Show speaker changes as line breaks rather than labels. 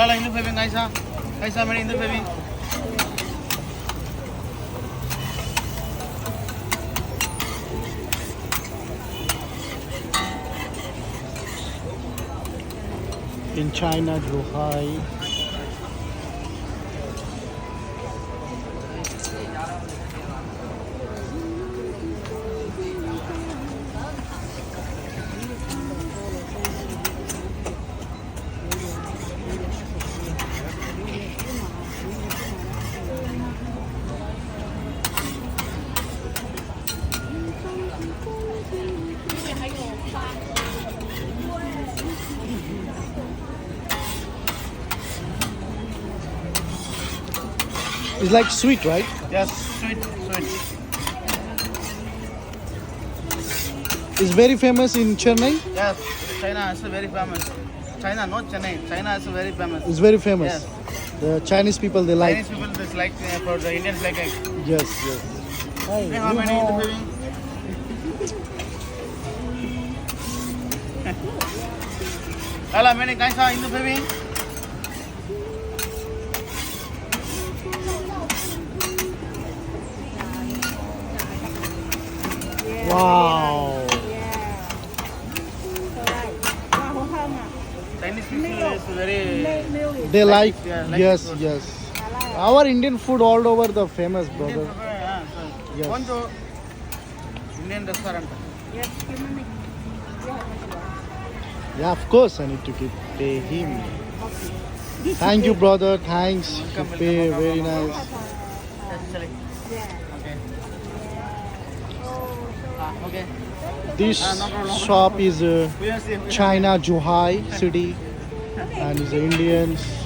Là Hindu baby ngay sao? Ngay sao mấy Hindu baby?
In China, Zhuhai. It's like sweet, right?
Yes, sweet, sweet.
It's very famous in Chennai.
Yes, China is very famous. China, not Chennai. China is very famous.
It's very famous.
Yes.
The Chinese people, they like.
Chinese people dislike for the Indians like egg.
Yes, yes. Hi,
Hey, how many Hindu baby? Hello, many guys are Hindu baby?
Wow.
Chinese people is very.
They like.
Yeah,
Yes,
food.
yes. Our Indian food all over the famous, brother.
Indian people, yeah, sir.
Yes.
Going to Indian restaurant.
Yeah, of course, I need to pay him. Thank you, brother. Thanks. You pay. Very nice.
Actually. Okay. Okay.
This
No problem.
shop is
We are safe.
China, Zhuhai city, and is Indians.